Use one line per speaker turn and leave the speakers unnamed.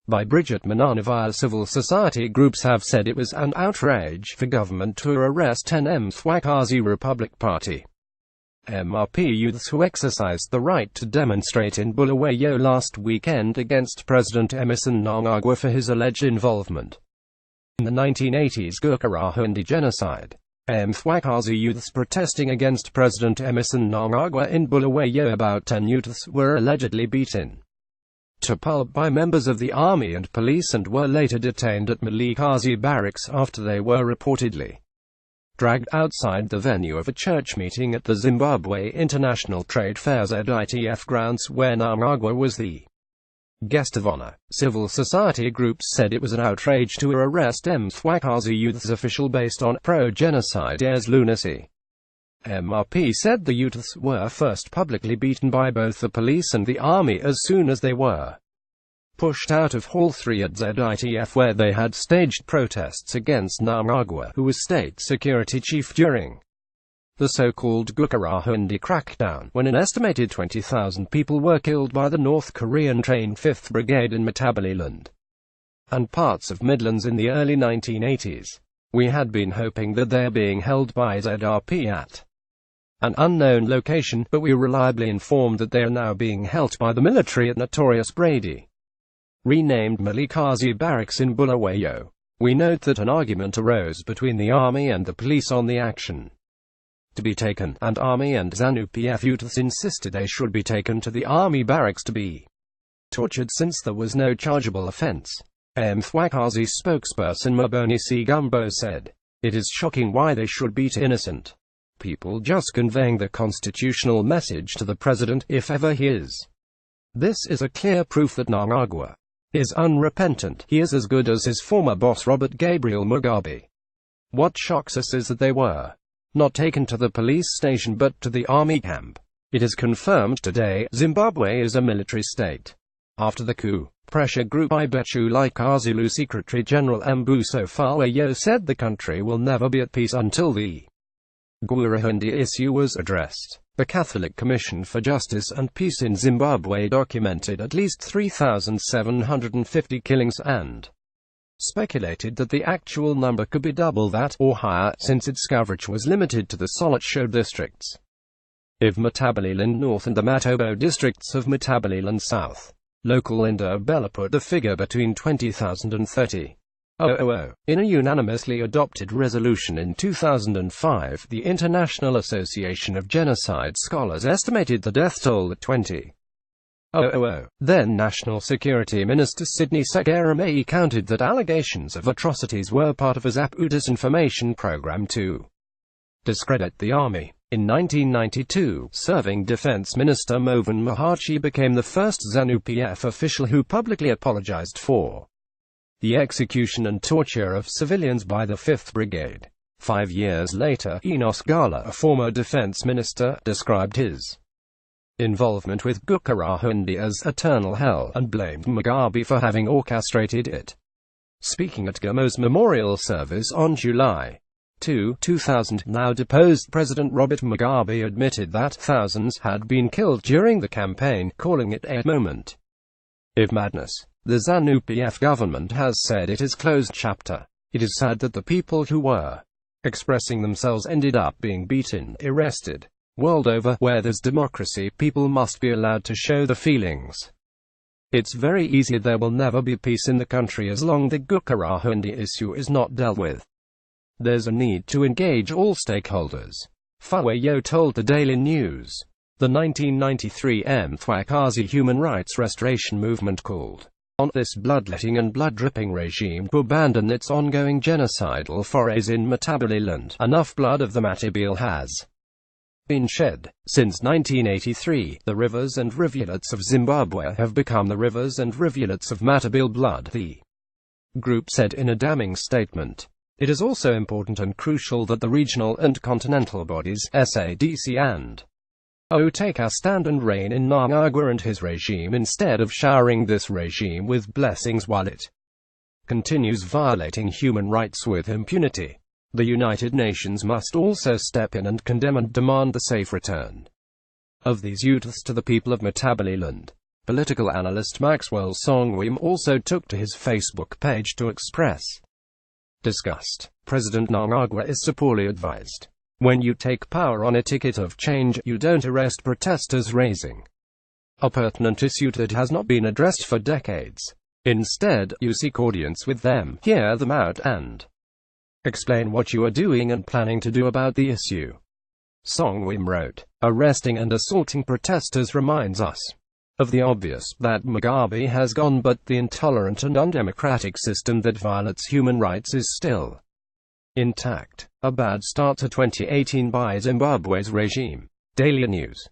by Bridget Mananavile. Civil society groups have said it was an outrage for government to arrest 10 Mthwakazi Republic Party MRP youths who exercised the right to demonstrate in Bulawayo last weekend against President Emmerson Mnangagwa for his alleged involvement in the 1980s Gukurahundi genocide. Mthwakazi youths protesting against President Emmerson Mnangagwa in Bulawayo. About 10 youths were allegedly beaten to pulp by members of the army and police and were later detained at Mthwakazi barracks after they were reportedly dragged outside the venue of a church meeting at the Zimbabwe International Trade Fair ZITF grounds where Mnangagwa was the guest of honor. Civil society groups said it was an outrage to arrest Mthwakazi youths official based on pro-genocide airs lunacy. MRP said the youths were first publicly beaten by both the police and the army as soon as they were pushed out of Hall 3 at ZITF, where they had staged protests against Mnangagwa, who was state security chief during the so-called Gukurahundi crackdown, when an estimated 20,000 people were killed by the North Korean-trained 5th Brigade in Matabeleland and parts of Midlands in the early 1980s. We had been hoping that they are being held by ZRP at an unknown location, but we were reliably informed that they are now being held by the military at Notorious Brady, renamed Mthwakazi Barracks in Bulawayo. We note that an argument arose between the army and the police on the action to be taken, and army and ZANU-PF youths insisted they should be taken to the army barracks to be tortured since there was no chargeable offense. Mthwakazi spokesperson Maboni Sigumbo said, "It is shocking why they should beat innocent people, just conveying the constitutional message to the president, if ever he is. This is a clear proof that Mnangagwa is unrepentant. He is as good as his former boss Robert Gabriel Mugabe. What shocks us is that they were not taken to the police station but to the army camp. It is confirmed today, Zimbabwe is a military state. After the coup, pressure group Ibetulika Zulu Secretary General Mbuso Fawayo said the country will never be at peace until the Gukurahundi issue was addressed. The Catholic Commission for Justice and Peace in Zimbabwe documented at least 3,750 killings and speculated that the actual number could be double that, or higher, since its coverage was limited to the Solitsho districts of Matabeleland North and the Matobo districts of Matabeleland South. Local Indabella put the figure between 20,000 and 30,000. In a unanimously adopted resolution in 2005, the International Association of Genocide Scholars estimated the death toll at 20,000. Then National Security Minister Sidney Segeramayi counted that allegations of atrocities were part of a ZAPU disinformation program to discredit the army. In 1992, serving Defense Minister Movan Maharshi became the first ZANU-PF official who publicly apologized for the execution and torture of civilians by the 5th Brigade. 5 years later, Enos Gala, a former defense minister, described his involvement with Gukurahundi as eternal hell, and blamed Mugabe for having orchestrated it. Speaking at Gamo's memorial service on July 2, 2000, now deposed President Robert Mugabe admitted that thousands had been killed during the campaign, calling it a moment of madness. The ZANU-PF government has said it is closed chapter. It is sad that the people who were expressing themselves ended up being beaten, arrested. World over, where there's democracy, people must be allowed to show their feelings. It's very easy. There will never be peace in the country as long the Gukurahundi issue is not dealt with. There's a need to engage all stakeholders, Fawayo told the Daily News. The 1993 Mthwakazi human rights restoration movement called on this bloodletting and blood-dripping regime to abandon its ongoing genocidal forays in Matabeleland. Enough blood of the Matabele has been shed. Since 1983, the rivers and rivulets of Zimbabwe have become the rivers and rivulets of Matabele blood, the group said in a damning statement. It is also important and crucial that the regional and continental bodies, SADC and take a stand and rein in Mnangagwa and his regime instead of showering this regime with blessings while it continues violating human rights with impunity. The United Nations must also step in and condemn and demand the safe return of these youths to the people of Matabeleland. Political analyst Maxwell Songwim also took to his Facebook page to express disgust. President Mnangagwa is so poorly advised. When you take power on a ticket of change, you don't arrest protesters raising a pertinent issue that has not been addressed for decades. Instead, you seek audience with them, hear them out, and explain what you are doing and planning to do about the issue. Songwim wrote, "Arresting and assaulting protesters reminds us of the obvious, that Mugabe has gone, but the intolerant and undemocratic system that violates human rights is still intact. A bad start to 2018 by Zimbabwe's regime." Daily News.